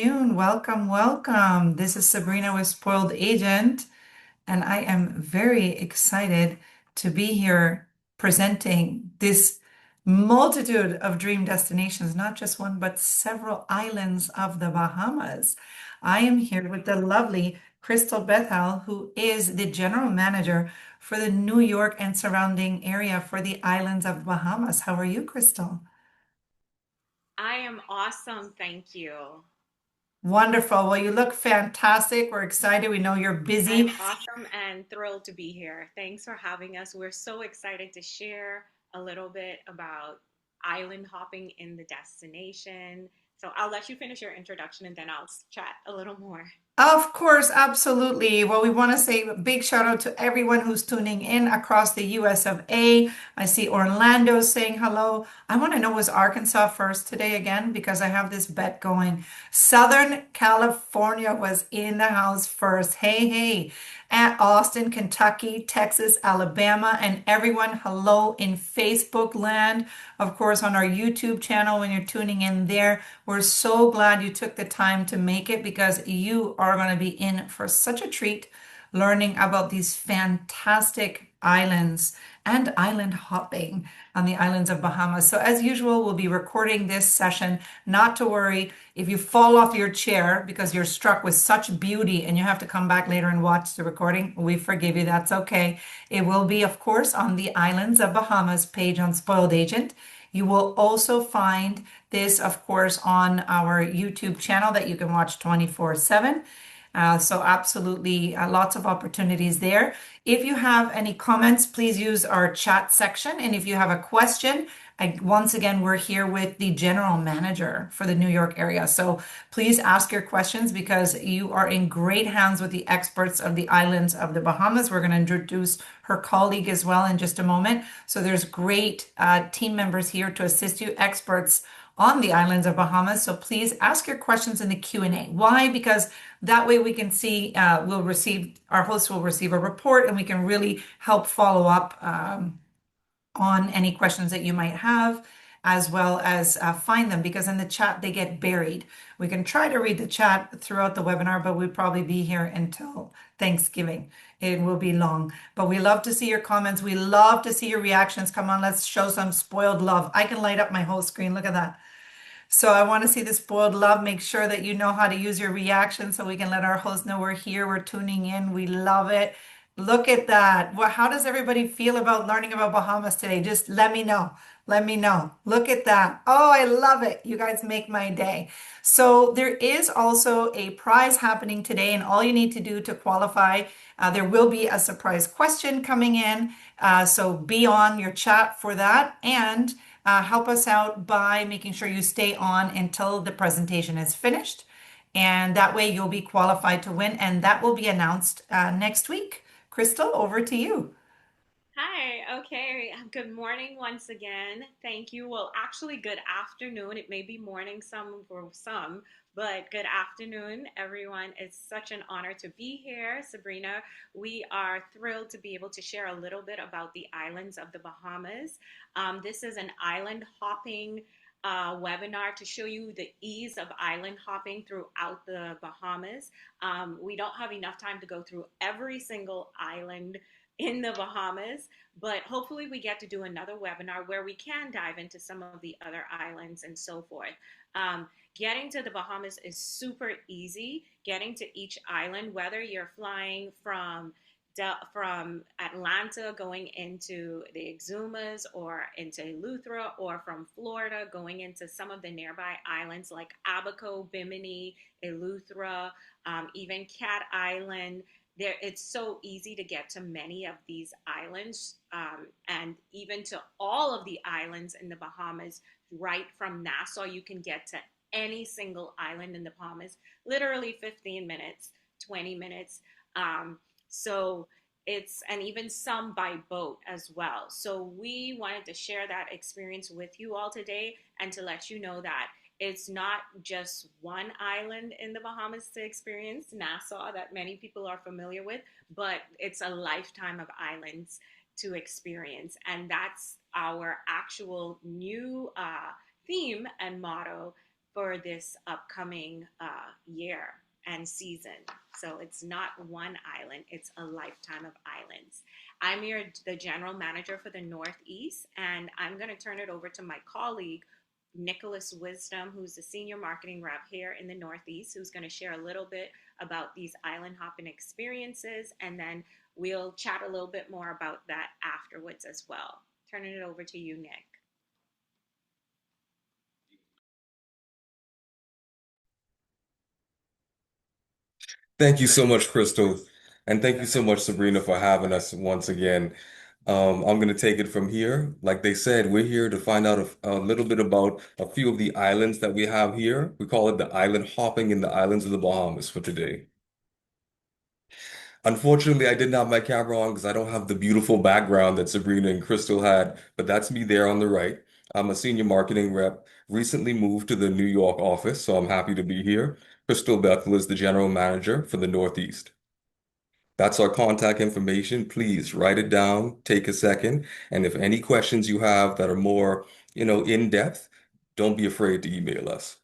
Afternoon. Welcome, welcome. This is Sabrina with Spoiled Agent, and I am very excited to be here presenting this multitude of dream destinations, not just one, but several islands of the Bahamas. I am here with the lovely Crystal Bethel, who is the general manager for the New York and surrounding area for the islands of Bahamas. How are you, Crystal? I am awesome, thank you. Wonderful. Well, you look fantastic. We're excited. We know you're busy. I'm awesome and thrilled to be here. Thanks for having us. We're so excited to share a little bit about island hopping in the destination. So I'll let you finish your introduction and then I'll chat a little more. Of course, absolutely. Well, we want to say a big shout out to everyone who's tuning in across the US of A. I see Orlando saying hello. I want to know, was Arkansas first today again? Because I have this bet going. Southern California was in the house first. Hey, hey. At Austin, Kentucky, Texas, Alabama, and everyone, hello in Facebook land. Of course, on our YouTube channel when you're tuning in there. We're so glad you took the time to make it because you are going to be in for such a treat learning about these fantastic islands and island hopping on the islands of Bahamas. So, as usual, we'll be recording this session. Not to worry if you fall off your chair because you're struck with such beauty and you have to come back later and watch the recording. We forgive you. That's okay. It will be, of course, on the Islands of Bahamas page on Spoiled Agent. You will also find this, of course, on our YouTube channel that you can watch 24/7. So absolutely lots of opportunities there. If you have any comments, please use our chat section. And if you have a question, once again, we're here with the general manager for the New York area. So please ask your questions because you are in great hands with the experts of the islands of the Bahamas. We're going to introduce her colleague as well in just a moment. So there's great team members here to assist you, experts on the islands of Bahamas. So please ask your questions in the Q&A. Why? Because that way we can see, our hosts will receive a report and we can really help follow up on any questions that you might have, as well as find them because in the chat they get buried. We can try to read the chat throughout the webinar, but we'll probably be here until Thanksgiving. It will be long, but we love to see your comments. We love to see your reactions. Come on, let's show some spoiled love. I can light up my whole screen. Look at that. So I want to see the spoiled love. Make sure that you know how to use your reaction so we can let our hosts know we're here, we're tuning in, we love it. Look at that. Well, how does everybody feel about learning about Bahamas today? Just let me know. Let me know. Look at that. Oh, I love it. You guys make my day. So there is also a prize happening today, and all you need to do to qualify, there will be a surprise question coming in. So be on your chat for that. And help us out by making sure you stay on until the presentation is finished. And that way you'll be qualified to win, and that will be announced next week. Crystal, over to you. Hi, okay. Good morning once again. Thank you. Well, actually, good afternoon. It may be morning some for some, but good afternoon, everyone. It's such an honor to be here, Sabrina. We are thrilled to be able to share a little bit about the islands of the Bahamas. This is an island hopping webinar to show you the ease of island hopping throughout the Bahamas. We don't have enough time to go through every single island in the Bahamas, but hopefully we get to do another webinar where we can dive into some of the other islands and so forth. Getting to the Bahamas is super easy. Getting to each island, whether you're flying from Atlanta going into the Exumas or into Eleuthera, or from Florida going into some of the nearby islands like Abaco, Bimini, Eleuthera, even Cat Island. There, it's so easy to get to many of these islands, and even to all of the islands in the Bahamas. Right from Nassau, you can get to any single island in the Bahamas, literally 15 minutes, 20 minutes. So it's, and even some by boat as well. So we wanted to share that experience with you all today and to let you know that it's not just one island in the Bahamas to experience, Nassau, that many people are familiar with, but it's a lifetime of islands to experience. And that's our actual new theme and motto for this upcoming year and season. So it's not one island, it's a lifetime of islands. I'm the general manager for the Northeast, and I'm going to turn it over to my colleague, Nicholas Wisdom, who's the senior marketing rep here in the Northeast, who's going to share a little bit about these island hopping experiences, and then we'll chat a little bit more about that afterwards as well. Turning it over to you, Nick. Thank you so much, Crystal. And thank you so much, Sabrina, for having us once again. I'm going to take it from here. Like they said, we're here to find out a little bit about a few of the islands that we have here. We call it the island hopping in the islands of the Bahamas for today. Unfortunately, I didn't have my camera on because I don't have the beautiful background that Sabrina and Crystal had, but that's me there on the right. I'm a senior marketing rep, recently moved to the New York office, so I'm happy to be here. Crystal Bethel is the general manager for the Northeast. That's our contact information. Please write it down, take a second. And if any questions you have that are more, in depth, don't be afraid to email us.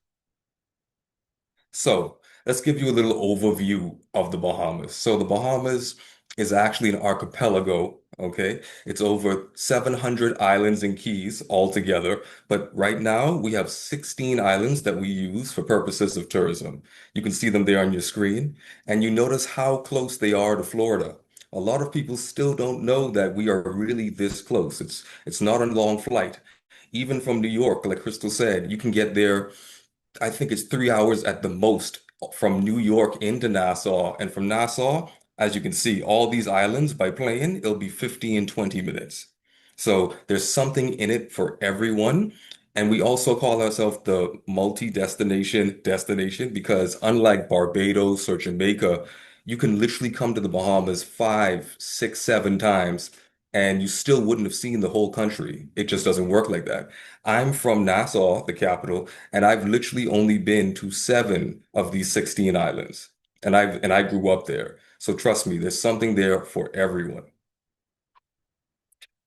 So let's give you a little overview of the Bahamas. So the Bahamas is actually an archipelago, okay? It's over 700 islands and keys altogether, but right now we have 16 islands that we use for purposes of tourism. You can see them there on your screen, and you notice how close they are to Florida. A lot of people still don't know that we are really this close. It's not a long flight. Even from New York, like Crystal said, you can get there. I think it's 3 hours at the most from New York into Nassau. And from Nassau, as you can see, all these islands by plane, it'll be 15, 20 minutes. So there's something in it for everyone. And we also call ourselves the multi-destination destination because unlike Barbados or Jamaica, you can literally come to the Bahamas 5, 6, 7 times and you still wouldn't have seen the whole country. It just doesn't work like that. I'm from Nassau, the capital, and I've literally only been to 7 of these 16 islands. And I grew up there. So trust me, there's something there for everyone.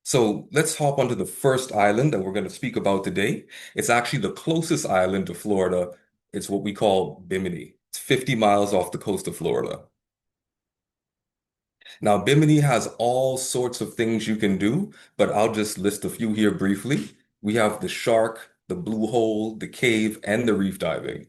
So let's hop onto the first island that we're going to speak about today. It's actually the closest island to Florida. It's what we call Bimini. It's 50 miles off the coast of Florida. Now, Bimini has all sorts of things you can do, but I'll just list a few here briefly. We have the shark, the blue hole, the cave, and the reef diving.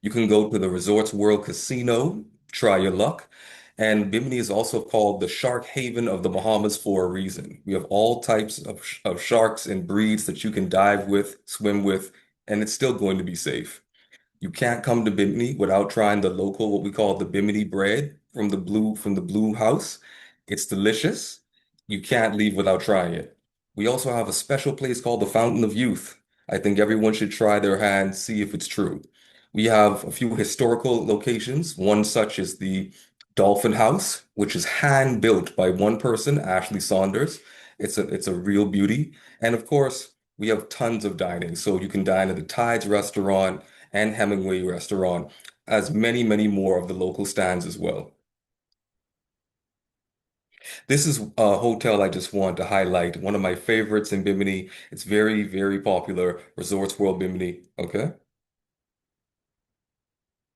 You can go to the Resorts World Casino, try your luck. And Bimini is also called the Shark Haven of the Bahamas for a reason. We have all types of sharks and breeds that you can dive with, swim with, and it's still going to be safe. You can't come to Bimini without trying the local, what we call the Bimini bread from the Blue House. It's delicious. You can't leave without trying it. We also have a special place called the Fountain of Youth. I think everyone should try their hand, see if it's true. We have a few historical locations. One such is the Dolphin House, which is hand built by one person, Ashley Saunders. It's a real beauty. And of course, we have tons of dining. So you can dine at the Tides restaurant and Hemingway restaurant, as many, many more of the local stands as well. This is a hotel I just want to highlight. One of my favorites in Bimini. It's very, very popular. Resorts World Bimini. Okay.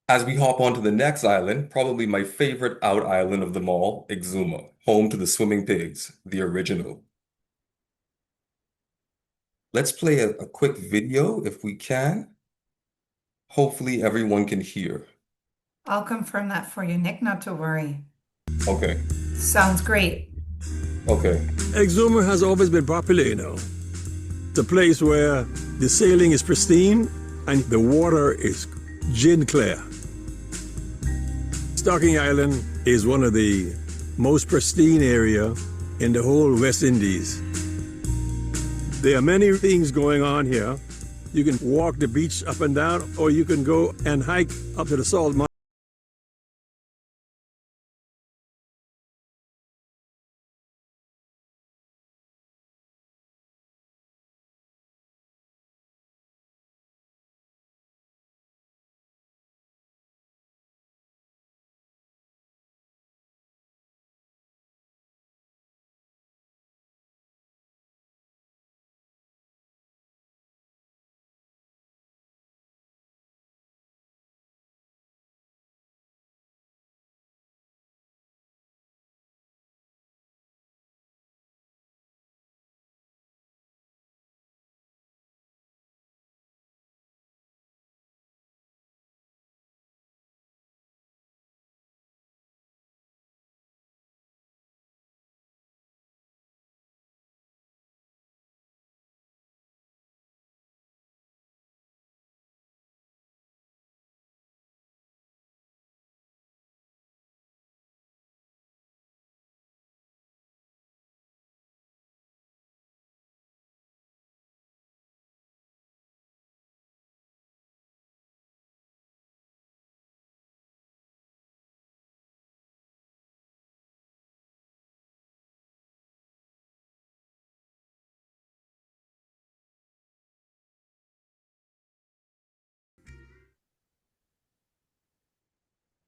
As we hop onto the next island, probably my favorite out island of them all, Exuma, home to the swimming pigs, the original. Let's play a quick video if we can. Hopefully everyone can hear. I'll confirm that for you, Nick, not to worry. Okay. Sounds great. Okay. Exuma has always been popular, It's a place where the sailing is pristine and the water is gin clear. Stocking Island is one of the most pristine area in the whole West Indies. There are many things going on here. You can walk the beach up and down, or you can go and hike up to the salt mine.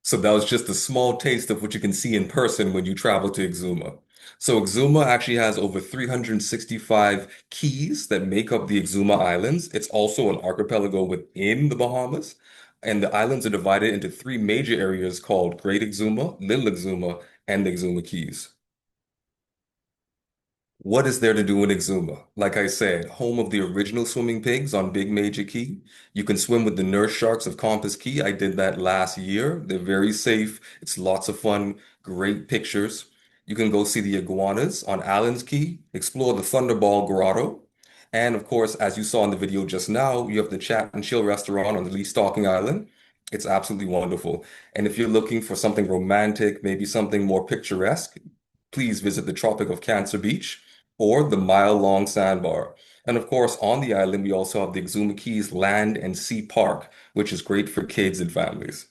So that was just a small taste of what you can see in person when you travel to Exuma. So Exuma actually has over 365 keys that make up the Exuma Islands. It's also an archipelago within the Bahamas. And the islands are divided into three major areas called Great Exuma, Little Exuma, and the Exuma Keys. What is there to do in Exuma? Like I said, home of the original swimming pigs on Big Major Key. You can swim with the nurse sharks of Compass Key. I did that last year. They're very safe. It's lots of fun, great pictures. You can go see the iguanas on Allen's Key, explore the Thunderball Grotto. And of course, as you saw in the video just now, you have the Chat and Chill restaurant on the Lee Stalking Island. It's absolutely wonderful. And if you're looking for something romantic, maybe something more picturesque, please visit the Tropic of Cancer Beach or the mile-long sandbar. And of course, on the island, we also have the Exuma Keys Land and Sea Park, which is great for kids and families.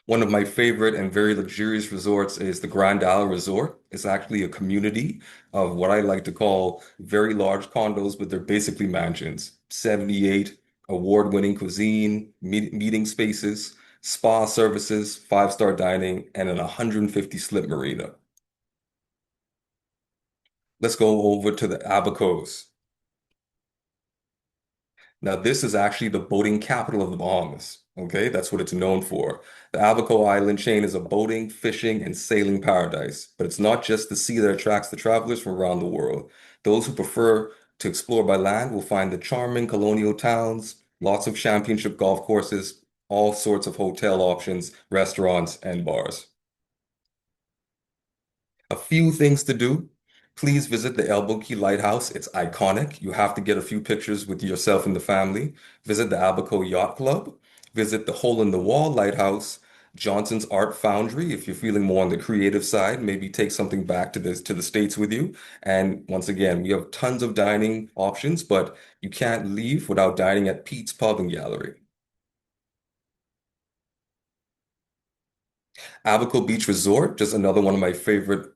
One of my favorite and very luxurious resorts is the Grand Isle Resort. It's actually a community of what I like to call very large condos, but they're basically mansions. 78 award-winning cuisine, meeting spaces, spa services, five-star dining, and an 150 slip marina. Let's go over to the Abacos. Now, this is actually the boating capital of the Bahamas. Okay, that's what it's known for. The Abaco Island chain is a boating, fishing, and sailing paradise. But it's not just the sea that attracts the travelers from around the world. Those who prefer to explore by land will find the charming colonial towns, lots of championship golf courses, all sorts of hotel options, restaurants, and bars. A few things to do. Please visit the Elbow Key Lighthouse. It's iconic. You have to get a few pictures with yourself and the family. Visit the Abaco Yacht Club. Visit the Hole in the Wall Lighthouse, Johnson's Art Foundry. If you're feeling more on the creative side, maybe take something back to the States with you. And once again, we have tons of dining options, but you can't leave without dining at Pete's Pub and Gallery. Abaco Beach Resort, just another one of my favorite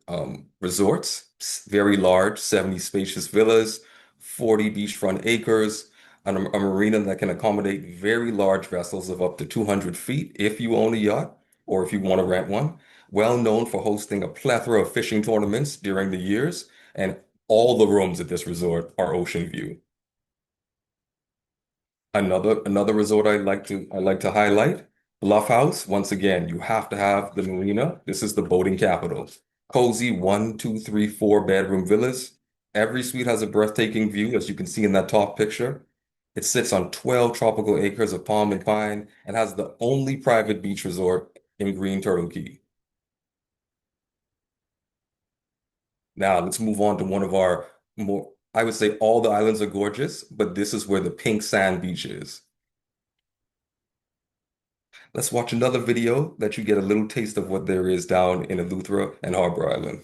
resorts. Very large, 70 spacious villas, 40 beachfront acres, and a marina that can accommodate very large vessels of up to 200 feet if you own a yacht or if you want to rent one. Well known for hosting a plethora of fishing tournaments during the years, and all the rooms at this resort are ocean view. Another resort I like to highlight, Bluff House. Once again, you have to have the marina. This is the boating capital. Cozy one, two, three, four bedroom villas. Every suite has a breathtaking view, as you can see in that top picture. It sits on 12 tropical acres of palm and pine and has the only private beach resort in Green Turtle Key. Now let's move on to one of our more, I would say all the islands are gorgeous, but this is where the pink sand beach is. Let's watch another video that you get a little taste of what there is down in Eleuthera and Harbor Island.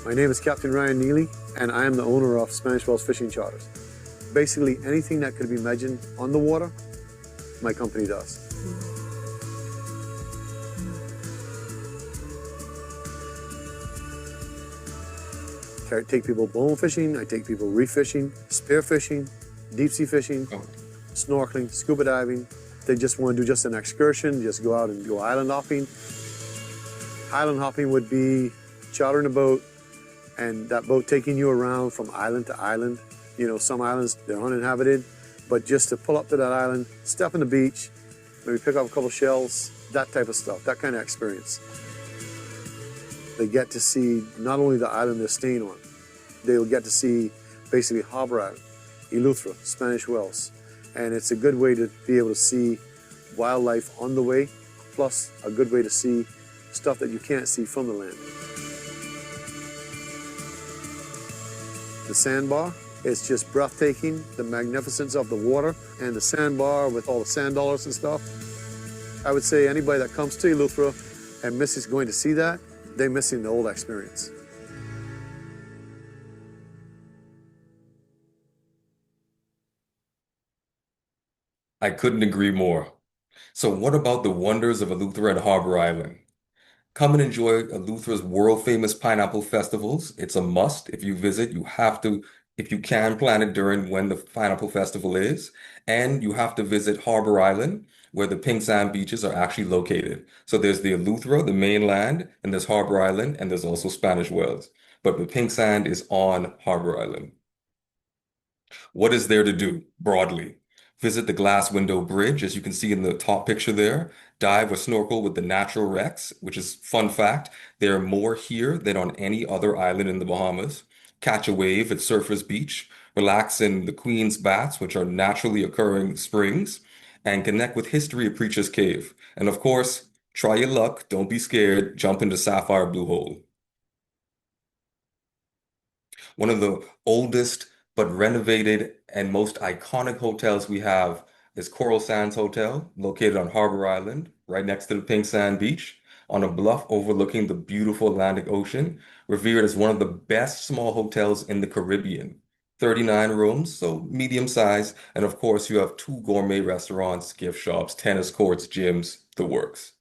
My name is Captain Ryan Neely, and I am the owner of Spanish Wells Fishing Charters. Basically, anything that could be imagined on the water, my company does. I take people bone fishing, I take people reef fishing, spear fishing, deep sea fishing, snorkeling, scuba diving. They just want to do just an excursion, just go out and go island hopping. Island hopping would be chartering a boat, and that boat taking you around from island to island. You know, some islands, they're uninhabited, but just to pull up to that island, step on the beach, maybe pick up a couple shells, that type of stuff, that kind of experience. They get to see not only the island they're staying on, they'll get to see basically Harbor Island, Eleuthera, Spanish Wells. And it's a good way to be able to see wildlife on the way, plus a good way to see stuff that you can't see from the land. The sandbar, it's just breathtaking, the magnificence of the water and the sandbar with all the sand dollars and stuff. I would say anybody that comes to Eleuthera and misses going to see that, they're missing the old experience. I couldn't agree more. So what about the wonders of Eleuthera and Harbor Island? Come and enjoy Eleuthera's world famous pineapple festivals. It's a must. If you visit, you have to, if you can, plan it during when the pineapple festival is. And you have to visit Harbor Island, where the pink sand beaches are actually located. So there's the Eleuthera, the mainland, and there's Harbor Island, and there's also Spanish Wells. But the pink sand is on Harbor Island. What is there to do broadly? Visit the glass window bridge, as you can see in the top picture there. Dive or snorkel with the natural wrecks, which is fun fact. There are more here than on any other island in the Bahamas. Catch a wave at Surfers Beach. Relax in the Queen's Baths, which are naturally occurring springs. And connect with history at Preacher's Cave. And of course, try your luck. Don't be scared. Jump into Sapphire Blue Hole. One of the oldest but renovated and most iconic hotels we have is Coral Sands Hotel, located on Harbor Island, right next to the Pink Sand Beach, on a bluff overlooking the beautiful Atlantic Ocean, revered as one of the best small hotels in the Caribbean. 39 rooms, so medium size, and of course you have two gourmet restaurants, gift shops, tennis courts, gyms, the works.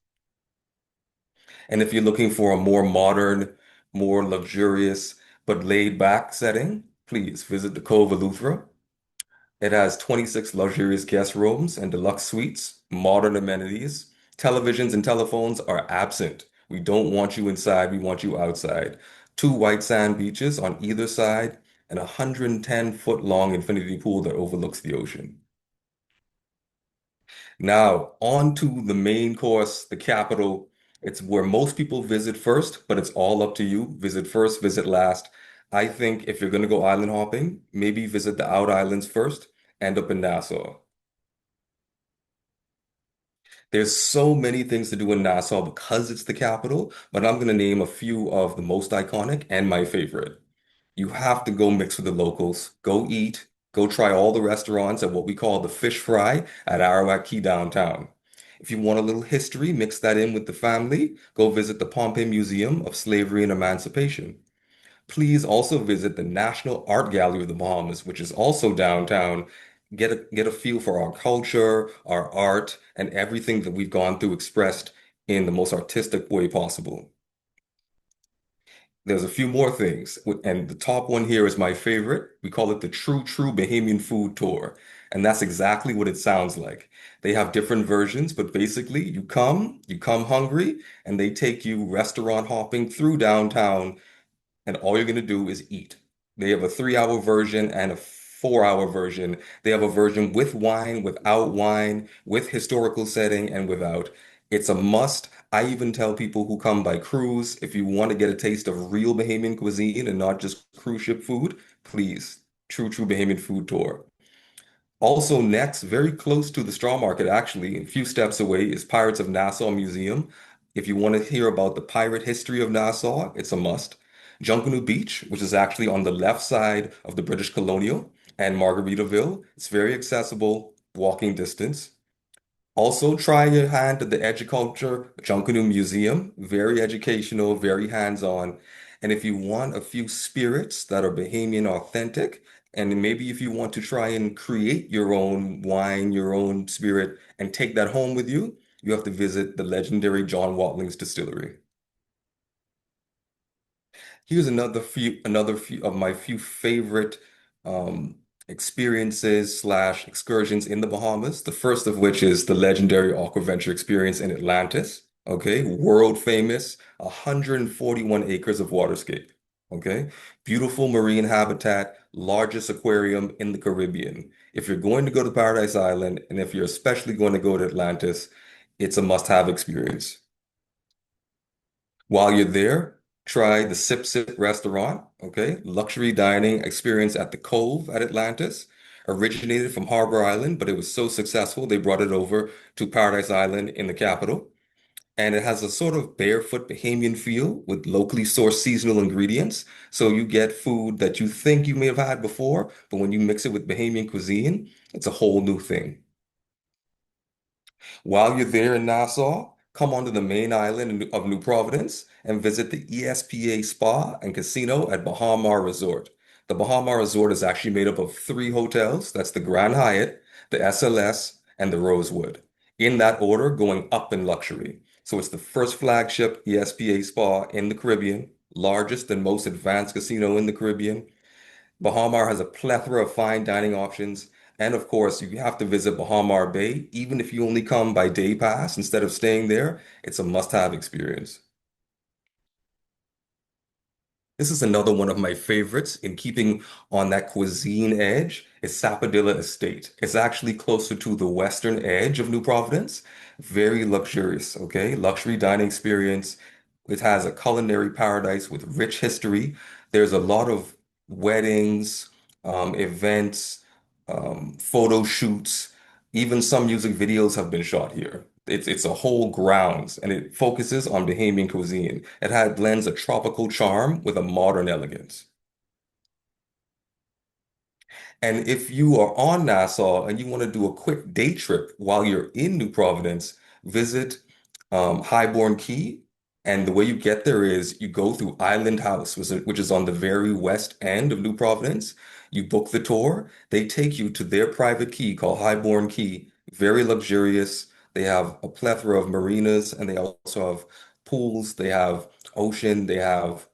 And if you're looking for a more modern, more luxurious, but laid back setting, please visit the Cove Eleuthera. It has 26 luxurious guest rooms and deluxe suites, modern amenities. Televisions and telephones are absent. We don't want you inside, we want you outside. Two white sand beaches on either side, and a 110-foot long infinity pool that overlooks the ocean. Now, on to the main course, the capital. It's where most people visit first, but it's all up to you. Visit first, visit last. I think if you're going to go island hopping, maybe visit the out islands first, end up in Nassau. There's so many things to do in Nassau because it's the capital, but I'm going to name a few of the most iconic and my favorite. You have to go mix with the locals, go eat, go try all the restaurants at what we call the fish fry at Arawak Key downtown. If you want a little history, mix that in with the family, go visit the Pompey Museum of Slavery and Emancipation. Please also visit the National Art Gallery of the Bahamas, which is also downtown. Get a feel for our culture, our art, and everything that we've gone through expressed in the most artistic way possible. There's a few more things, and the top one here is my favorite. We call it the True True Bahamian Food Tour, and that's exactly what it sounds like. They have different versions, but basically you come hungry, and they take you restaurant hopping through downtown, and all you're going to do is eat. They have a 3 hour version and a 4 hour version. They have a version with wine, without wine, with historical setting, and without. It's a must. I even tell people who come by cruise, if you want to get a taste of real Bahamian cuisine and not just cruise ship food, please, True Bahamian Food Tour. Also, next, very close to the Straw Market, actually, a few steps away, is Pirates of Nassau Museum. If you want to hear about the pirate history of Nassau, it's a must. Junkanoo Beach, which is actually on the left side of the British Colonial, and Margaritaville. It's very accessible, walking distance. Also, try your hand at the Educulture Junkanoo Museum. Very educational, very hands-on. And if you want a few spirits that are Bahamian authentic, and maybe if you want to try and create your own wine, your own spirit, and take that home with you, you have to visit the legendary John Watling's distillery. Here's another few of my few favorite um, experiences slash excursions in the Bahamas. The first of which is the legendary Aquaventure experience in Atlantis. Okay, world famous, 141 acres of waterscape. Okay, beautiful marine habitat, largest aquarium in the Caribbean. If you're going to go to Paradise Island, and if you're especially going to go to Atlantis, it's a must-have experience. While you're there, try the Sip Sip restaurant, okay? Luxury dining experience at the Cove at Atlantis. Originated from Harbor Island, but it was so successful they brought it over to Paradise Island in the capital. And it has a sort of barefoot Bahamian feel with locally sourced seasonal ingredients. So you get food that you think you may have had before, but when you mix it with Bahamian cuisine, it's a whole new thing. While you're there in Nassau, come onto the main island of New Providence and visit the ESPA Spa and Casino at Bahamar Resort. The Bahamar Resort is actually made up of three hotels. That's the Grand Hyatt, the SLS, and the Rosewood. In that order, going up in luxury. So it's the first flagship ESPA spa in the Caribbean, largest and most advanced casino in the Caribbean. Bahamar has a plethora of fine dining options. And of course, you have to visit Bahamar Bay. Even if you only come by day pass instead of staying there, it's a must-have experience. This is another one of my favorites in keeping on that cuisine edge. It's Sapodilla Estate. It's actually closer to the western edge of New Providence. Very luxurious, okay? Luxury dining experience. It has a culinary paradise with rich history. There's a lot of weddings, events, photo shoots. Even some music videos have been shot here. It's a whole grounds and it focuses on Bahamian cuisine. It had blends a tropical charm with a modern elegance. And if you are on Nassau and you want to do a quick day trip while you're in New Providence, visit Highborn Key. And the way you get there is you go through Island House, which is on the very west end of New Providence. You book the tour. They take you to their private key called Highborn Key. Very luxurious. They have a plethora of marinas and they also have pools. They have ocean. They have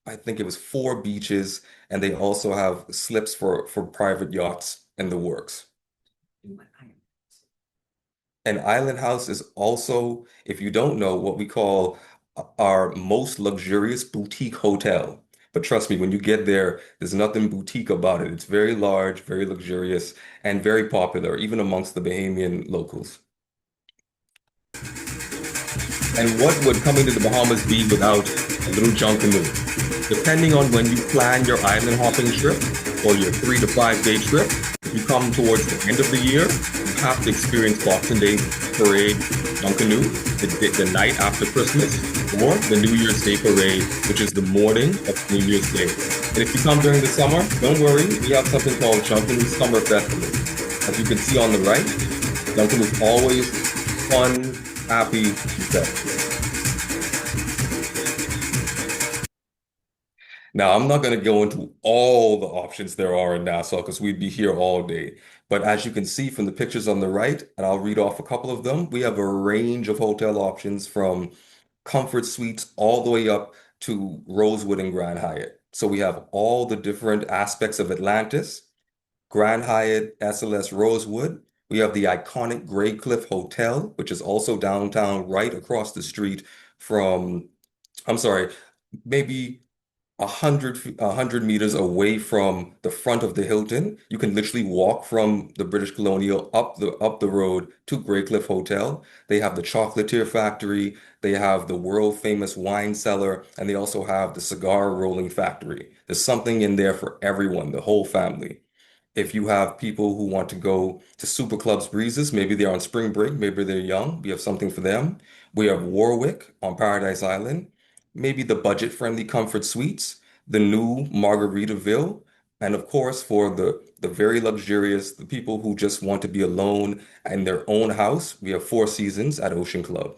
I think it was four beaches, and they also have slips for private yachts in the works. And Island House is also, if you don't know, what we call our most luxurious boutique hotel. But trust me, when you get there, there's nothing boutique about it. It's very large, very luxurious, and very popular, even amongst the Bahamian locals. And what would coming to the Bahamas be without a little junk canoe? Depending on when you plan your island hopping trip or your 3 to 5 day trip, if you come towards the end of the year, you have to experience Boxing Day parade junk canoe the night after Christmas or the New Year's Day parade, which is the morning of New Year's Day. And if you come during the summer, don't worry, we have something called Junk Canoe Summer Festival. As you can see on the right, junk canoe is always fun, happy, and festive. Now, I'm not going to go into all the options there are in Nassau because we'd be here all day. But as you can see from the pictures on the right, and I'll read off a couple of them, we have a range of hotel options from comfort suites all the way up to Rosewood and Grand Hyatt. So we have all the different aspects of Atlantis, Grand Hyatt, SLS Rosewood. We have the iconic Grey Cliff Hotel, which is also downtown, right across the street from, I'm sorry, maybe 100 meters away from the front of the Hilton. You can literally walk from the British Colonial up the road to Grey Cliff Hotel. They have the chocolatier factory, they have the world famous wine cellar, and they also have the cigar rolling factory. There's something in there for everyone, the whole family. If you have people who want to go to Super Clubs Breezes, maybe they're on spring break, maybe they're young, we have something for them. We have Warwick on Paradise Island, maybe the budget-friendly comfort suites, the new Margaritaville, and of course for the very luxurious, the people who just want to be alone in their own house, we have Four Seasons at Ocean Club.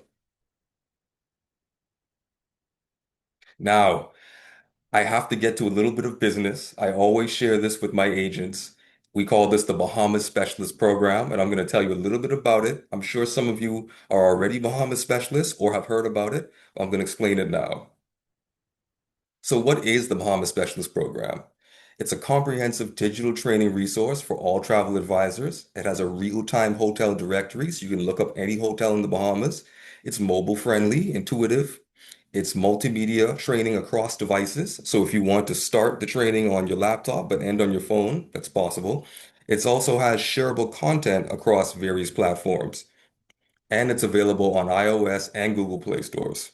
Now, I have to get to a little bit of business. I always share this with my agents. We call this the Bahamas Specialist Program, and I'm going to tell you a little bit about it. I'm sure some of you are already Bahamas specialists or have heard about it. I'm going to explain it now. So, what is the Bahamas Specialist Program? It's a comprehensive digital training resource for all travel advisors. It has a real-time hotel directory, so you can look up any hotel in the Bahamas. It's mobile friendly, intuitive, it's multimedia training across devices. So if you want to start the training on your laptop but end on your phone, that's possible. It also has shareable content across various platforms, and it's available on iOS and Google Play stores.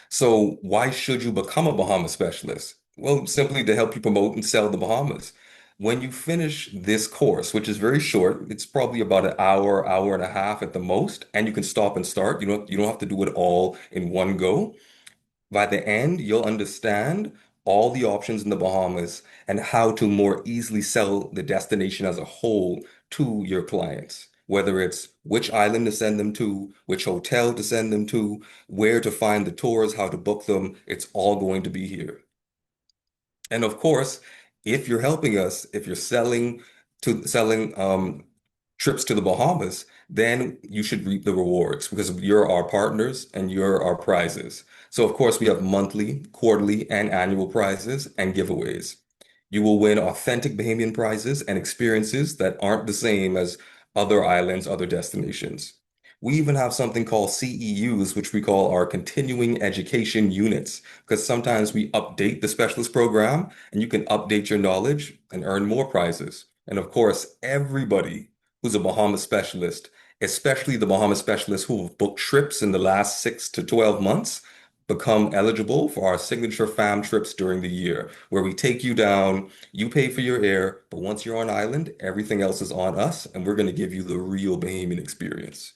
So why should you become a Bahamas specialist? Well, simply to help you promote and sell the Bahamas. When you finish this course, which is very short, it's probably about an hour, hour and a half at the most, and you can stop and start. You don't have to do it all in one go. By the end, you'll understand all the options in the Bahamas and how to more easily sell the destination as a whole to your clients, whether it's which island to send them to, which hotel to send them to, where to find the tours, how to book them. It's all going to be here. And of course, if you're helping us, if you're selling trips to the Bahamas, then you should reap the rewards because you're our partners and you're our prizes. So, of course, we have monthly, quarterly, and annual prizes and giveaways. You will win authentic Bahamian prizes and experiences that aren't the same as other islands, other destinations. We even have something called CEUs, which we call our continuing education units, because sometimes we update the specialist program and you can update your knowledge and earn more prizes. And of course, everybody who's a Bahamas specialist, especially the Bahamas specialists who have booked trips in the last 6 to 12 months, become eligible for our signature fam trips during the year, where we take you down, you pay for your air, but once you're on island, everything else is on us, and we're going to give you the real Bahamian experience.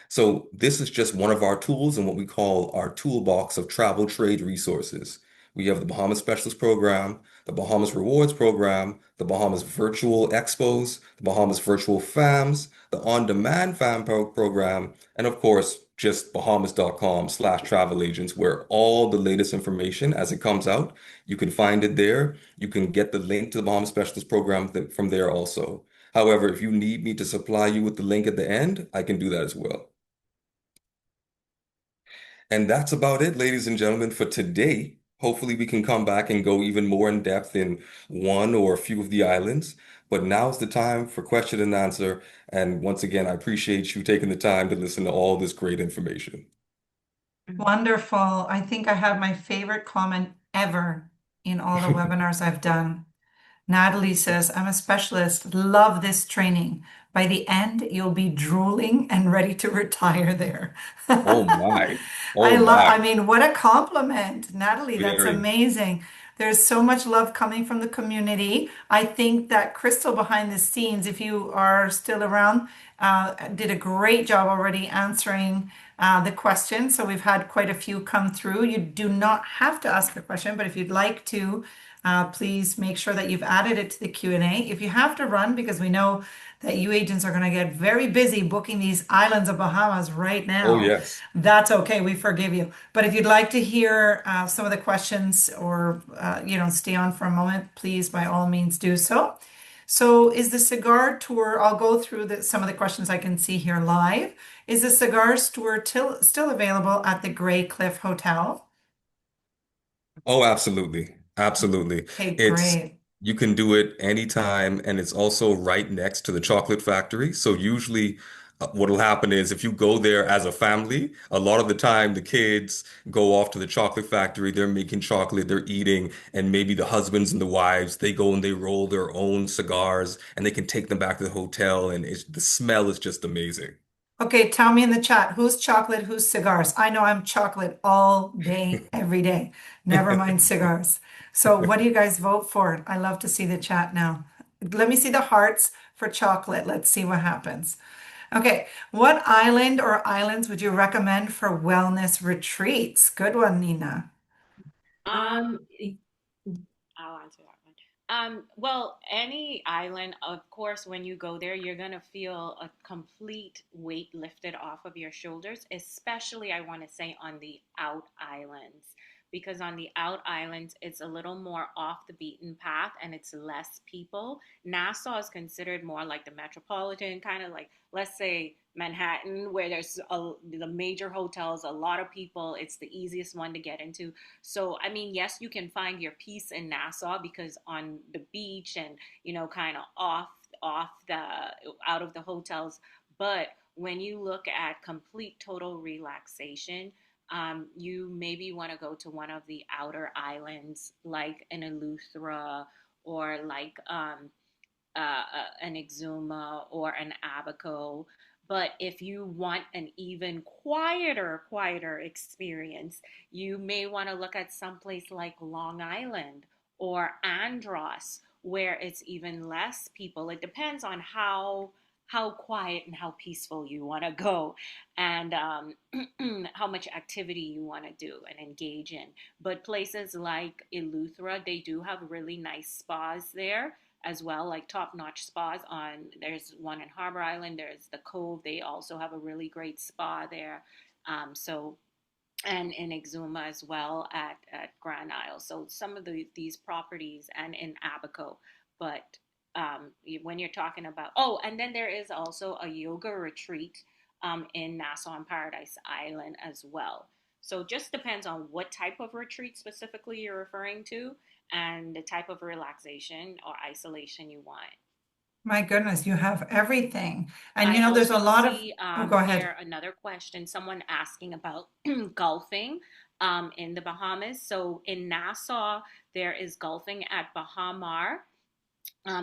So this is just one of our tools in what we call our toolbox of travel trade resources. We have the Bahamas Specialist Program, the Bahamas Rewards Program, the Bahamas Virtual Expos, the Bahamas Virtual FAMs, the On-Demand Program, and of course, just bahamas.com/travel agents, where all the latest information as it comes out, you can find it there. You can get the link to the Bahamas Specialist Program from there also. However, if you need me to supply you with the link at the end, I can do that as well. And that's about it, ladies and gentlemen, for today. Hopefully, we can come back and go even more in depth in one or a few of the islands. But now's the time for question and answer. And once again, I appreciate you taking the time to listen to all this great information. Wonderful. I think I have my favorite comment ever in all the webinars I've done. Natalie says, I'm a specialist. Love this training. By the end, you'll be drooling and ready to retire there. Oh my. I Oh love, my. I mean, what a compliment, Natalie. That's Very. amazing. There's so much love coming from the community. I think that Crystal behind the scenes, if you are still around, did a great job already answering the question. So we've had quite a few come through. You do not have to ask a question, but if you'd like to, please make sure that you've added it to the Q&A. If you have to run, because we know that you agents are going to get very busy booking these islands of Bahamas right Oh now, yes. that's okay. We forgive you. But if you'd like to hear some of the questions or, stay on for a moment, please, by all means, do so. So is the cigar tour, I'll go through some of the questions I can see here live. Is the cigar tour still available at the Grey Cliff Hotel? Oh, absolutely. Absolutely. Okay, It's great. you can do it anytime and it's also right next to the chocolate factory. So usually what'll happen is if you go there as a family, a lot of the time the kids go off to the chocolate factory, they're making chocolate, they're eating, and maybe the husbands and the wives, they go and they roll their own cigars and they can take them back to the hotel and the smell is just amazing. Okay, tell me in the chat, who's chocolate, who's cigars? I know I'm chocolate all day, every day. Never mind cigars. So what do you guys vote for? I love to see the chat now. Let me see the hearts for chocolate. Let's see what happens. Okay, what island or islands would you recommend for wellness retreats? Good one, Nina. Um, I'll answer that one. Well, any island, of course, when you go there, you're gonna feel a complete weight lifted off of your shoulders, especially I want to say on the out islands. Because on the out islands, it's a little more off the beaten path and it's less people. Nassau is considered more like the metropolitan, kind of like, let's say, Manhattan, where the major hotels, a lot of people. It's the easiest one to get into. So, I mean, yes, you can find your peace in Nassau because on the beach and, kind of off the out of the hotels. But when you look at complete total relaxation, you maybe want to go to one of the outer islands like an Eleuthera or like an Exuma or an Abaco. But if you want an even quieter experience, you may want to look at someplace like Long Island or Andros, where it's even less people. It depends on how quiet and how peaceful you want to go, and how much activity you want to do and engage in. But places like Eleuthera, they do have really nice spas there as well, like top-notch spas. There's one in Harbor Island, there's the Cove, they also have a really great spa there. So and in Exuma as well at Grand Isle. So some of these properties and in Abaco, but when you're talking about, oh, and then there is also a yoga retreat in Nassau and Paradise Island as well. So just depends on what type of retreat specifically you're referring to and the type of relaxation or isolation you want. My goodness, you have everything. And I there's a also lot of, see oh, go ahead. here another question, someone asking about golfing in the Bahamas. So in Nassau, there is golfing at Bahamar.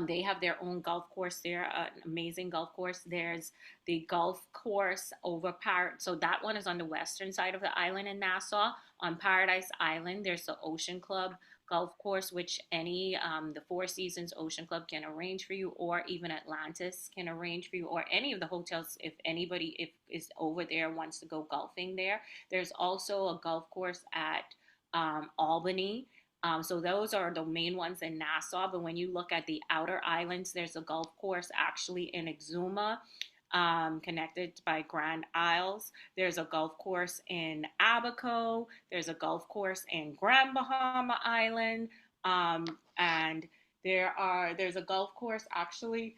They have their own golf course there, an amazing golf course. There's the golf course over so that one is on the western side of the island in Nassau. On Paradise Island, there's the Ocean Club golf course, which any the Four Seasons Ocean Club can arrange for you, or even Atlantis can arrange for you, or any of the hotels if anybody if is over there wants to go golfing there. There's also a golf course at Albany. So those are the main ones in Nassau. But when you look at the outer islands, there's a golf course actually in Exuma, connected by Grand Isles. There's a golf course in Abaco. There's a golf course in Grand Bahama Island. And there's a golf course actually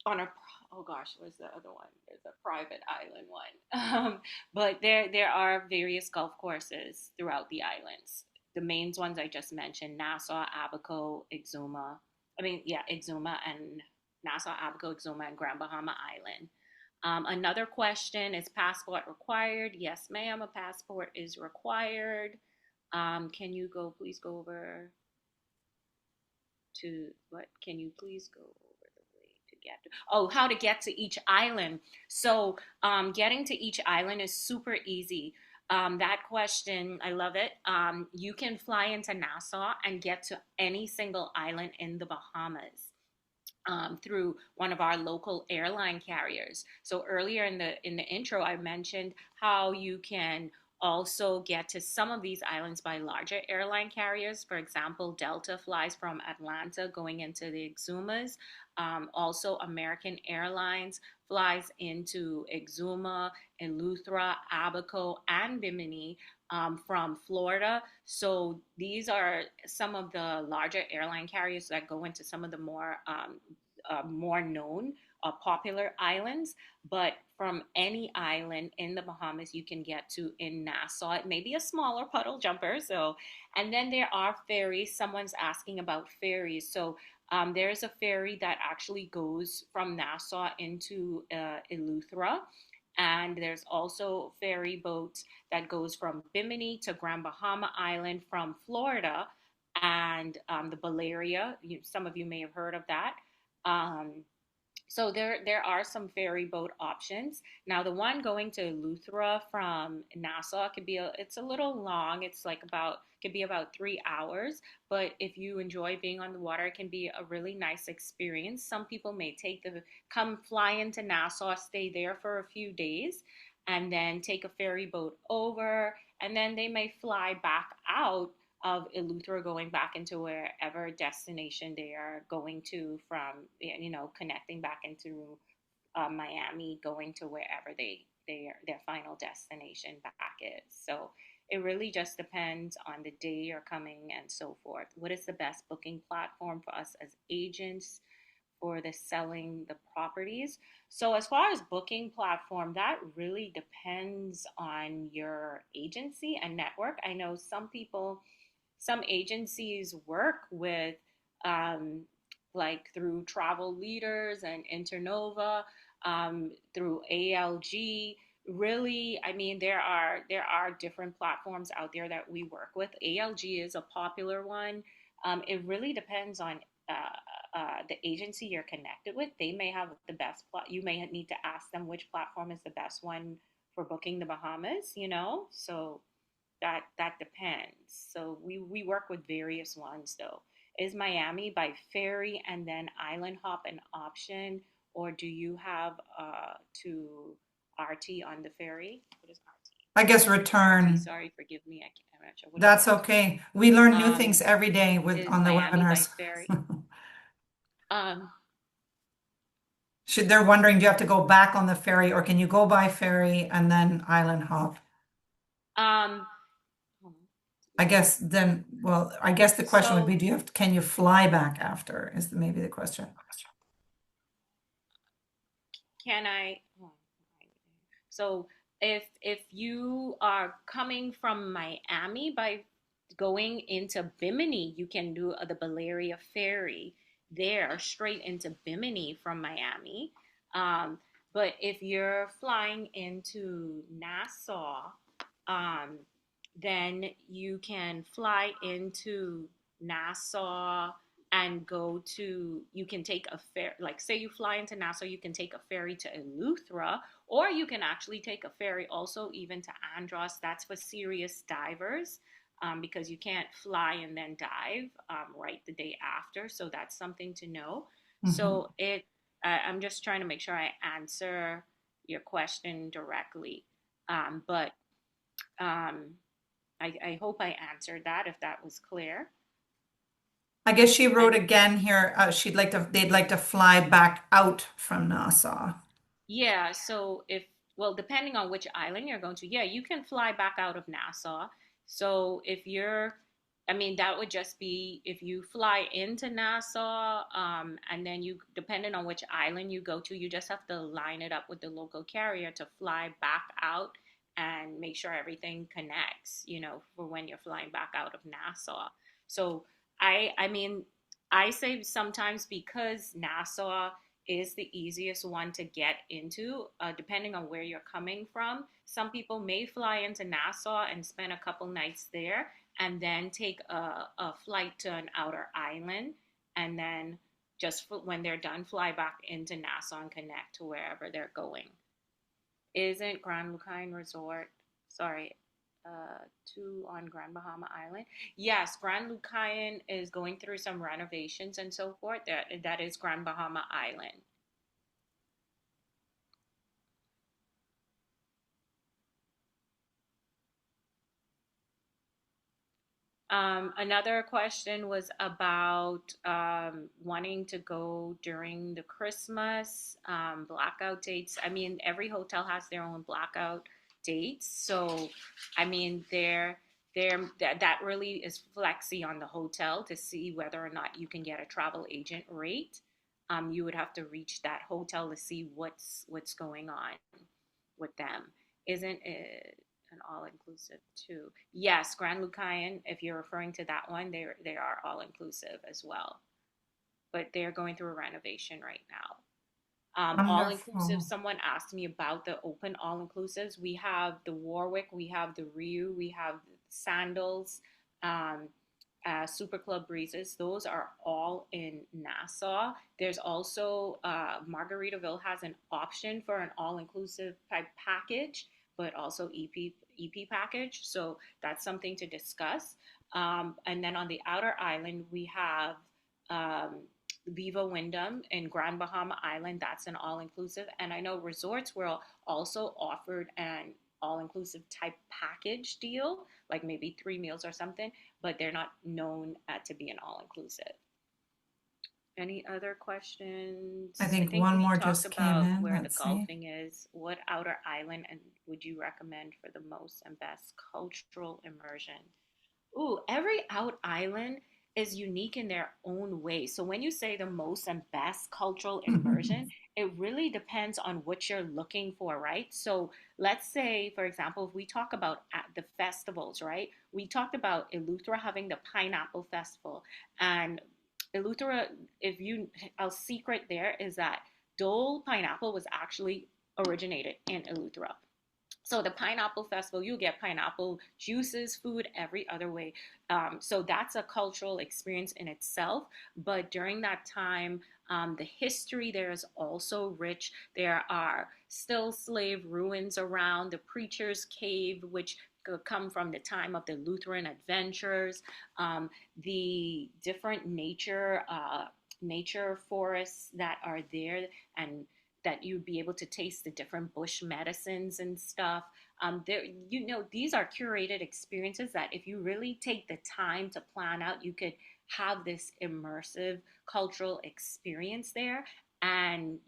on a oh gosh, what's the other one? There's a private island one. But there are various golf courses throughout the islands. The main ones I just mentioned: Nassau, Abaco, Exuma. I mean, yeah, Exuma and Nassau, Abaco, Exuma, and Grand Bahama Island. Another question: is passport required? Yes, ma'am. A passport is required. Can you please go over to what? Can you please go over the way to get to? Oh, how to get to each island. So, getting to each island is super easy. That question, I love it. You can fly into Nassau and get to any single island in the Bahamas through one of our local airline carriers. So earlier in the intro, I mentioned how you can also get to some of these islands by larger airline carriers. For example, Delta flies from Atlanta going into the Exumas. Also, American Airlines flies into Exuma, Eleuthera, Abaco, and Bimini from Florida. So these are some of the larger airline carriers that go into some of the more known popular islands. But from any island in the Bahamas, you can get to in Nassau. It may be a smaller puddle jumper. So, and then there are ferries. Someone's asking about ferries. So there's a ferry that actually goes from Nassau into Eleuthera. And there's also ferry boats that goes from Bimini to Grand Bahama Island from Florida and the Balearia. Some of you may have heard of that. Um, so there are some ferry boat options. Now the one going to Eleuthera from Nassau it's a little long. It's like about could be about 3 hours. But if you enjoy being on the water, it can be a really nice experience. Some people may come fly into Nassau, stay there for a few days, and then take a ferry boat over, and then they may fly back out of Eleuthera going back into wherever destination they are going to from, connecting back into Miami, going to wherever their final destination back is. So it really just depends on the day you're coming and so forth. What is the best booking platform for us as agents for the selling the properties? So as far as booking platform, that really depends on your agency and network. I know some agencies work with um, like through Travel Leaders and Internova, through ALG. Really, I mean, there are different platforms out there that we work with. ALG is a popular one. It really depends on the agency you're connected with. They may have the best you may need to ask them which platform is the best one for booking the Bahamas. So that depends. So we work with various ones though. Is Miami by ferry and then island hop an option, or do you have to RT on the ferry? What is RT? I guess RT, return. sorry, forgive me. I'm not sure. What is That's RT? okay. We learn new Um, things every day is on the Miami by webinars. ferry? Um, They're wondering, do you have to go back on the ferry or can you go by ferry and then island hop? um, I guess then, well, I guess the question would be, So can you fly back after is maybe the question. can I? Oh, so if you are coming from Miami by going into Bimini, you can do the Balearia Ferry there straight into Bimini from Miami. Um, but if you're flying into Nassau, um, then you can fly into Nassau and go to, you can take a ferry, like say you fly into Nassau, you can take a ferry to Eleuthera, or you can actually take a ferry also even to Andros. That's for serious divers, because you can't fly and then dive right the day after. So that's something to know. Mhm. So I'm just trying to make sure I answer your question directly. But um, I hope I answered that if that was clear. I guess she wrote And again here, they'd like to fly back out from Nassau. yeah, so if, well, depending on which island you're going to, yeah, you can fly back out of Nassau. So if you're, I mean, that would just be if you fly into Nassau, and then you, depending on which island you go to, you just have to line it up with the local carrier to fly back out and make sure everything connects, for when you're flying back out of Nassau. So I mean, I say sometimes because Nassau is the easiest one to get into, depending on where you're coming from. Some people may fly into Nassau and spend a couple nights there and then take a flight to an outer island and then just when they're done, fly back into Nassau and connect to wherever they're going. Isn't Grand Lucine Resort, sorry, two on Grand Bahama Island? Yes, Grand Lucine is going through some renovations and so forth. That is Grand Bahama Island. Another question was about wanting to go during the Christmas blackout dates. I mean, every hotel has their own blackout dates, so I mean, that really is flexy on the hotel to see whether or not you can get a travel agent rate. You would have to reach that hotel to see what's going on with them. Isn't it an all inclusive too? Yes, Grand Lucayan, if you're referring to that one, they are all inclusive as well. But they're going through a renovation right now. All inclusive, Wonderful. someone asked me about the open all inclusives. We have the Warwick, we have the Ryu, we have Sandals, um, Super Club Breezes. Those are all in Nassau. There's also Margaritaville has an option for an all inclusive type package, but also EP package. So that's something to discuss. And then on the outer island, we have um, Viva Wyndham in Grand Bahama Island. That's an all inclusive. And I know Resorts World also offered an all inclusive type package deal, like maybe 3 meals or something, but they're not known to be an all inclusive. Any other I questions? I think think one we more talked just came about in. where the Let's see. golfing is. What outer island and would you recommend for the most and best cultural immersion? Ooh, every out island is unique in their own way. So when you say the most and best cultural immersion, it really depends on what you're looking for, right? So let's say, for example, if we talk about at the festivals, right? We talked about Eleuthera having the Pineapple Festival. And Eleuthera, if you, a secret there is that Dole pineapple was actually originated in Eleuthera. So the pineapple festival, you get pineapple juices, food every other way. So that's a cultural experience in itself. But during that time, the history there is also rich. There are still slave ruins around, the Preacher's Cave, which could come from the time of the Lutheran adventurers, the different nature forests that are there, and that you'd be able to taste the different bush medicines and stuff. These are curated experiences that if you really take the time to plan out, you could have this immersive cultural experience there. And,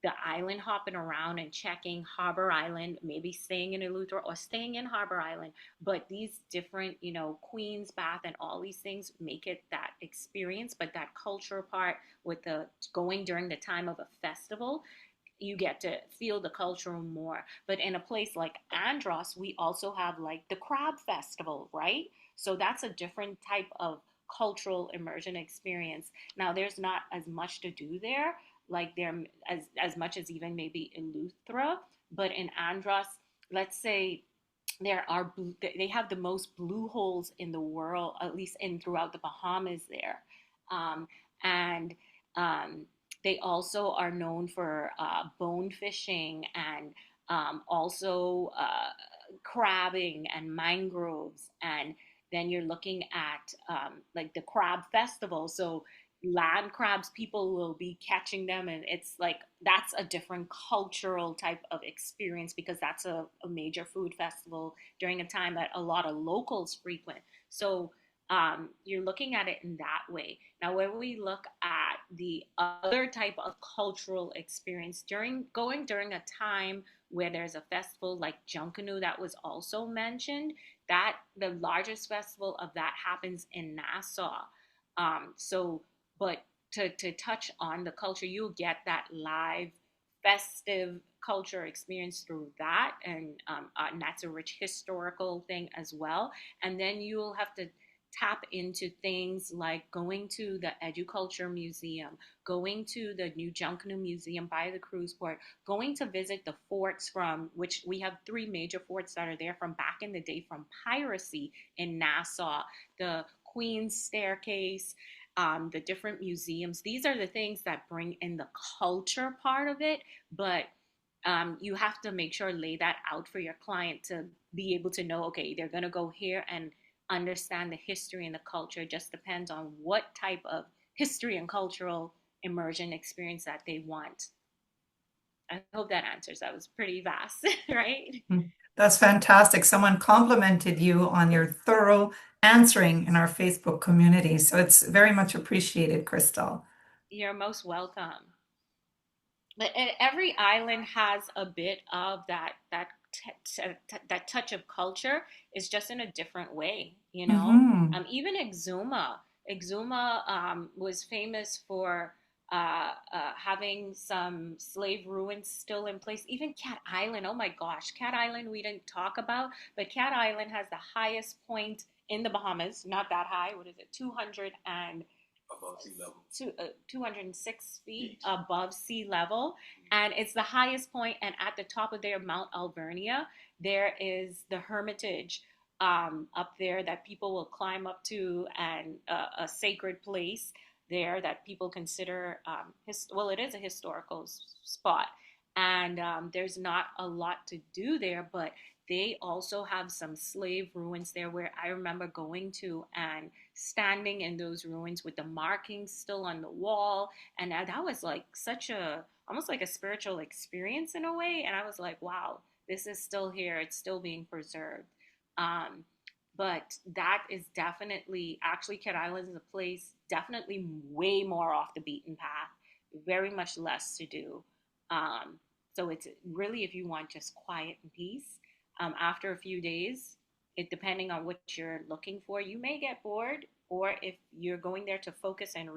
the island hopping around and checking Harbor Island, maybe staying in Eleuthera or staying in Harbor Island. But these different, Queen's Bath and all these things make it that experience. But that cultural part with the going during the time of a festival, you get to feel the culture more. But in a place like Andros, we also have like the Crab Festival, right? So that's a different type of cultural immersion experience. Now, there's not as much to do there, like there as much as even maybe Eleuthera, but in Andros, let's say they have the most blue holes in the world, at least in throughout the Bahamas there, and they also are known for bone fishing and also crabbing and mangroves. And then you're looking at like the crab festival. So land crabs, people will be catching them, and it's like that's a different cultural type of experience because that's a major food festival during a time that a lot of locals frequent. So you're looking at it in that way. Now, when we look at the other type of cultural experience during a time where there's a festival like Junkanoo that was also mentioned, that the largest festival of that happens in Nassau. So, but to touch on the culture, you'll get that live festive culture experience through that, and that's a rich historical thing as well. And then you'll have to tap into things like going to the Educulture Museum, going to the new Junkanoo Museum by the cruise port, going to visit the forts from which we have three major forts that are there from back in the day from piracy in Nassau, the Queen's Staircase, the different museums. These are the things that bring in the culture part of it, but you have to make sure lay that out for your client to be able to know, okay, they're going to go here and understand the history and the culture. It just depends on what type of history and cultural immersion experience that they want. I hope that answers. That was pretty vast, right? That's fantastic. Someone complimented you on your thorough answering in our Facebook community. So it's very much appreciated, Crystal. You're most welcome. But every island has a bit of that touch of culture. Is just in a different way, you know. Hmm. Even Exuma was famous for having some slave ruins still in place. Even Cat Island, oh my gosh, Cat Island we didn't talk about, but Cat Island has the highest point in the Bahamas. Not that high. What is it? 200 and above sea level. 206 feet above sea level, and it's the highest point. And at the top of their Mount Alvernia, there is the Hermitage up there that people will climb up to, and a sacred place there that people consider well, it is a historical spot, and there's not a lot to do there, but they also have some slave ruins there where I remember going to and standing in those ruins with the markings still on the wall. And that was like such a, almost like a spiritual experience in a way. And I was like, wow, this is still here. It's still being preserved. Um, but that is definitely, actually, Cat Island is a place definitely way more off the beaten path, very much less to do. Um, so it's really if you want just quiet and peace. After a few days, it depending on what you're looking for, you may get bored, or if you're going there to focus and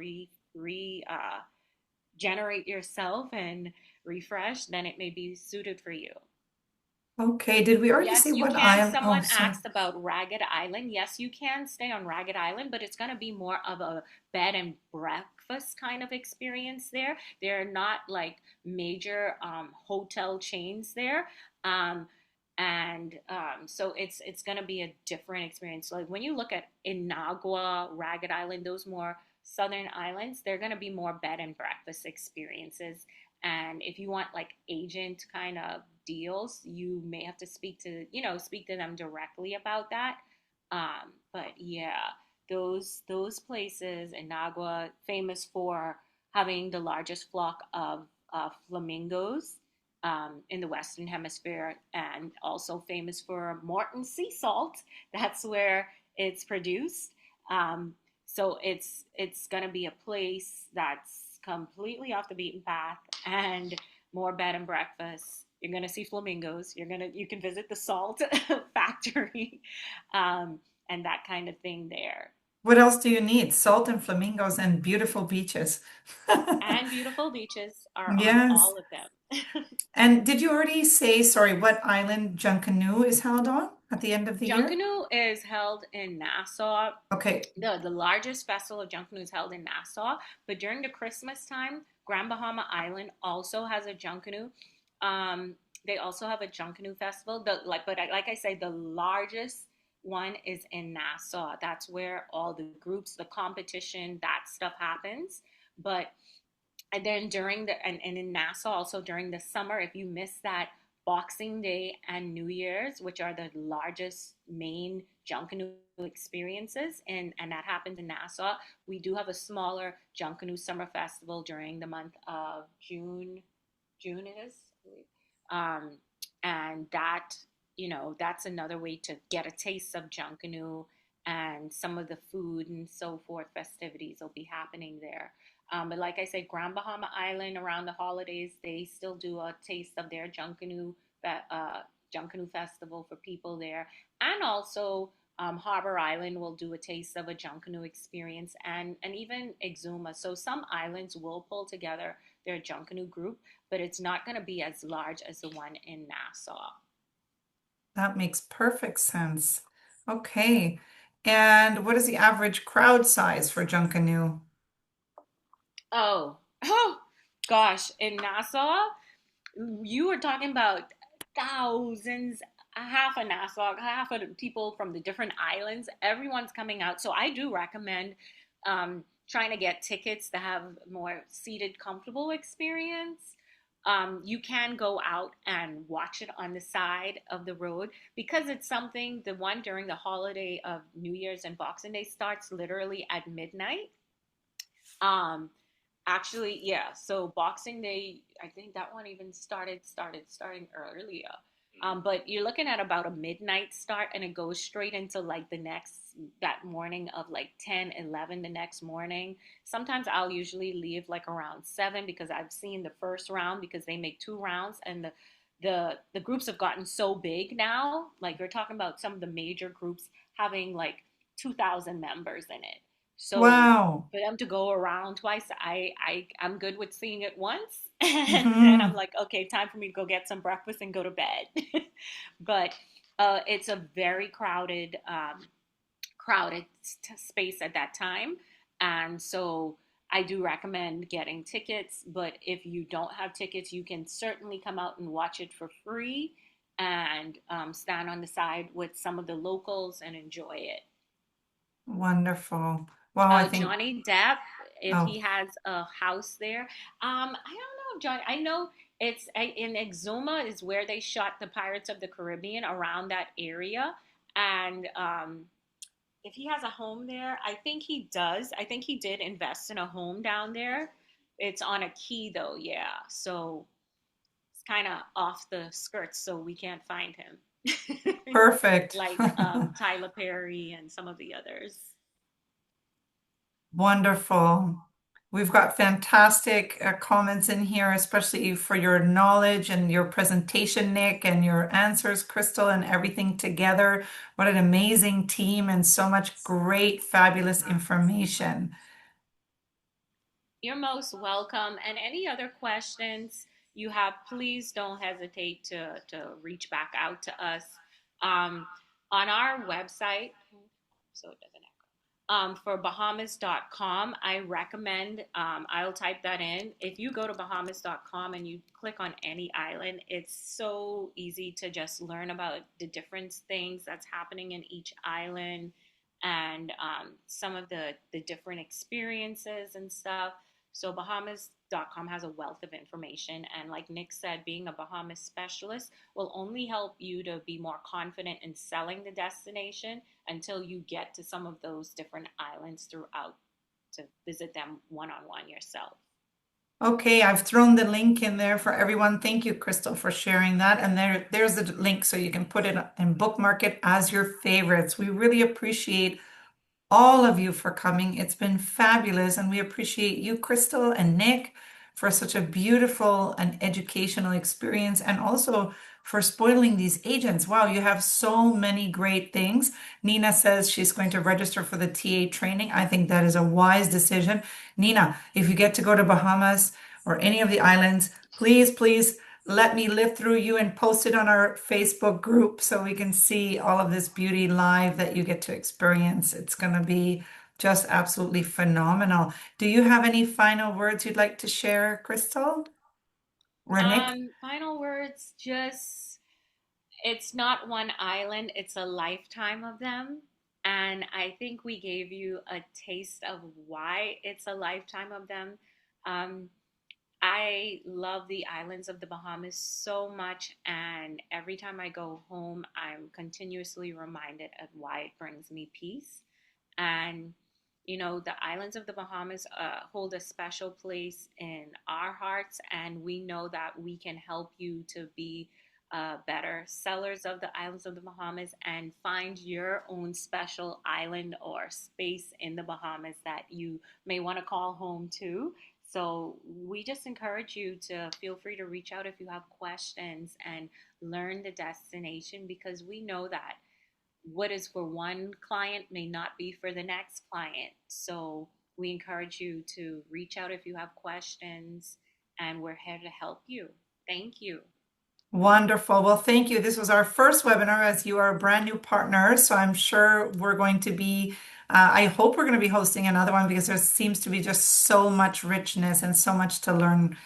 generate yourself and refresh, then it may be suited for you. Okay, did we already Yes, say you what can. island? Oh, Someone sorry. asked about Ragged Island. Yes, you can stay on Ragged Island, but it's going to be more of a bed and breakfast kind of experience there. There are not like major hotel chains there. Um, and so it's going to be a different experience. Like when you look at Inagua, Ragged Island, those more southern islands, they're going to be more bed and breakfast experiences. And if you want like agent kind of deals, you may have to speak to them directly about that. But yeah, those places in Nagua famous for having the largest flock of flamingos in the Western Hemisphere, and also famous for Morton sea salt. That's where it's produced. So it's going to be a place that's completely off the beaten path and more bed and breakfast. You're gonna see flamingos. You can visit the salt factory, um, and that kind of thing there. What else do you need? Salt and flamingos and beautiful beaches. And beautiful beaches are on Yes. all of them. And did you already say, sorry, what island Junkanoo is held on at the end of the year? Junkanoo is held in Nassau. Okay. The largest festival of Junkanoo is held in Nassau, but during the Christmas time, Grand Bahama Island also has a Junkanoo. Um, they also have a Junkanoo festival. Like I say, the largest one is in Nassau. That's where all the groups, the competition, that stuff happens. But and then and in Nassau also during the summer, if you miss that Boxing Day and New Year's, which are the largest main Junkanoo experiences, and that happens in Nassau, we do have a smaller Junkanoo Summer Festival during the month of June. June it is, I believe. And that, that's another way to get a taste of Junkanoo, and some of the food and so forth festivities will be happening there. But like I said, Grand Bahama Island around the holidays, they still do a taste of their Junkanoo Festival for people there. And also, Harbor Island will do a taste of a Junkanoo experience, and even Exuma. So some islands will pull together their Junkanoo group, but it's not going to be as large as the one in Nassau. That makes perfect sense. Okay. And what is the average crowd size for Junkanoo? Oh, gosh, in Nassau, you were talking about thousands, half of Nassau, half of the people from the different islands. Everyone's coming out. So I do recommend trying to get tickets to have more seated, comfortable experience. You can go out and watch it on the side of the road because it's something, the one during the holiday of New Year's and Boxing Day starts literally at midnight. Um, Actually, yeah. So Boxing Day, I think that one even starting earlier. But you're looking at about a midnight start, and it goes straight into like that morning of like 10, 11 the next morning. Sometimes I'll usually leave like around 7 because I've seen the first round because they make 2 rounds, and the groups have gotten so big now. Like you're talking about some of the major groups having like 2,000 members in it. So Wow. for them to go around twice, I'm good with seeing it once, and then I'm Hmm. like, okay, time for me to go get some breakfast and go to bed. But it's a very crowded space at that time, and so I do recommend getting tickets. But if you don't have tickets, you can certainly come out and watch it for free, and stand on the side with some of the locals and enjoy it. Wonderful. Well, I think, Johnny Depp, if oh, he has a house there. I don't know, Johnny. I know it's in Exuma is where they shot the Pirates of the Caribbean, around that area, and if he has a home there, I think he does. I think he did invest in a home down there. It's on a key though, yeah. So it's kind of off the skirts, so we can't find him, perfect. like Tyler Perry and some of the others. Wonderful. We've got fantastic comments in here, especially for your knowledge and your presentation, Nick, and your answers, Crystal, and everything together. What an amazing team and so much great, fabulous information. You're most welcome. And any other questions you have, please don't hesitate to reach back out to us, um, on our website. So it doesn't for Bahamas.com. I recommend, I'll type that in. If you go to Bahamas.com and you click on any island, it's so easy to just learn about the different things that's happening in each island, and some of the different experiences and stuff. So Bahamas.com has a wealth of information. And like Nick said, being a Bahamas specialist will only help you to be more confident in selling the destination until you get to some of those different islands throughout to visit them one on one yourself. Okay, I've thrown the link in there for everyone. Thank you, Crystal, for sharing that. And there's the link so you can put it and bookmark it as your favorites. We really appreciate all of you for coming. It's been fabulous, and we appreciate you, Crystal and Nick, for such a beautiful and educational experience and also for spoiling these agents. Wow, you have so many great things. Nina says she's going to register for the TA training. I think that is a wise decision. Nina, if you get to go to Bahamas or any of the islands, please, please let me live through you and post it on our Facebook group so we can see all of this beauty live that you get to experience. It's going to be just absolutely phenomenal. Do you have any final words you'd like to share, Crystal or Nick? Final words, just it's not one island, it's a lifetime of them. And I think we gave you a taste of why it's a lifetime of them. Um, I love the islands of the Bahamas so much, and every time I go home, I'm continuously reminded of why it brings me peace. And, the islands of the Bahamas hold a special place in our hearts, and we know that we can help you to be better sellers of the islands of the Bahamas and find your own special island or space in the Bahamas that you may want to call home to. So we just encourage you to feel free to reach out if you have questions and learn the destination, because we know that what is for one client may not be for the next client. So we encourage you to reach out if you have questions, and we're here to help you. Thank you. Wonderful. Well, thank you. This was our first webinar as you are a brand new partner. So I'm sure we're going to be, I hope we're going to be hosting another one because there seems to be just so much richness and so much to learn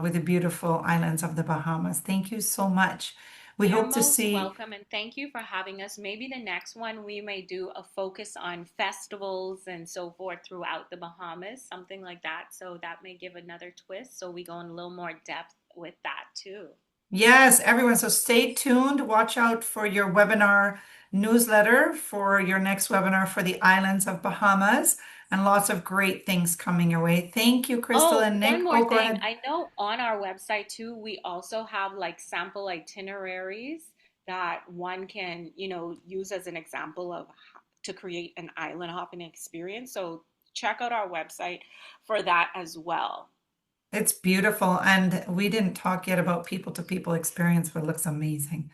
with the beautiful islands of the Bahamas. Thank you so much. We You're hope to most see. welcome, and thank you for having us. Maybe the next one we may do a focus on festivals and so forth throughout the Bahamas, something like that. So that may give another twist. So we go in a little more depth with that too. Yes, everyone. So stay tuned. Watch out for your webinar newsletter for your next webinar for the islands of Bahamas and lots of great things coming your way. Thank you, Crystal Oh, and one Nick. more Oh, go thing. ahead. I know on our website too, we also have like sample itineraries that one can, use as an example of to create an island hopping experience. So check out our website for that as well. It's beautiful. And we didn't talk yet about people to people experience, but it looks amazing.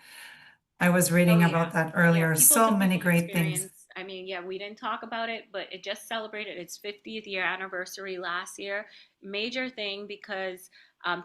I was Oh reading yeah. about that Yeah, earlier. people So to many people great things. experience. I mean, yeah, we didn't talk about it, but it just celebrated its 50th year anniversary last year. Major thing because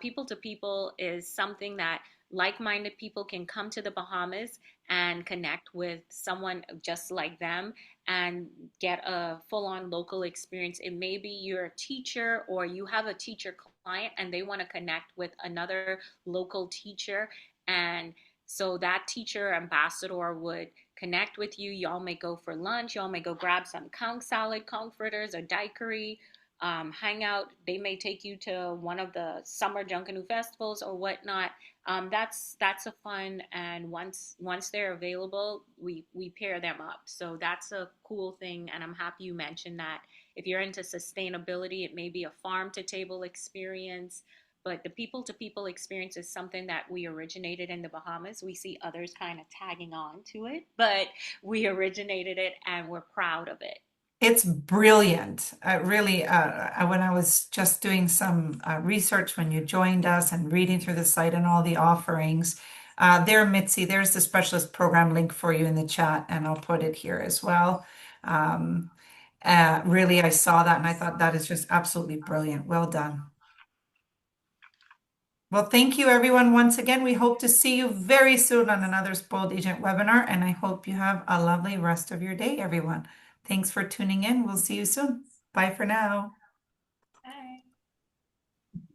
people to people is something that like-minded people can come to the Bahamas and connect with someone just like them and get a full-on local experience. It may be you're a teacher or you have a teacher client and they want to connect with another local teacher, and so that teacher ambassador would connect with you. Y'all may go for lunch. Y'all may go grab some conch salad, conch fritters, or daiquiri, hang out. They may take you to one of the summer Junkanoo festivals or whatnot. That's a fun. And once they're available, we pair them up. So that's a cool thing. And I'm happy you mentioned that. If you're into sustainability, it may be a farm to table experience, but the people to people experience is something that we originated in the Bahamas. We see others kind of tagging on to it, but we originated it and we're proud of it. It's brilliant. Really, when I was just doing some research when you joined us and reading through the site and all the offerings, there, Mitzi, there's the specialist program link for you in the chat, and I'll put it here as well. Um, really, I saw that and I thought that is just absolutely brilliant. Well done. Well, thank you everyone once again. We hope to see you very soon on another Spoiled Agent webinar, and I hope you have a lovely rest of your day, everyone. Thanks for tuning in. We'll see you soon. Bye for now.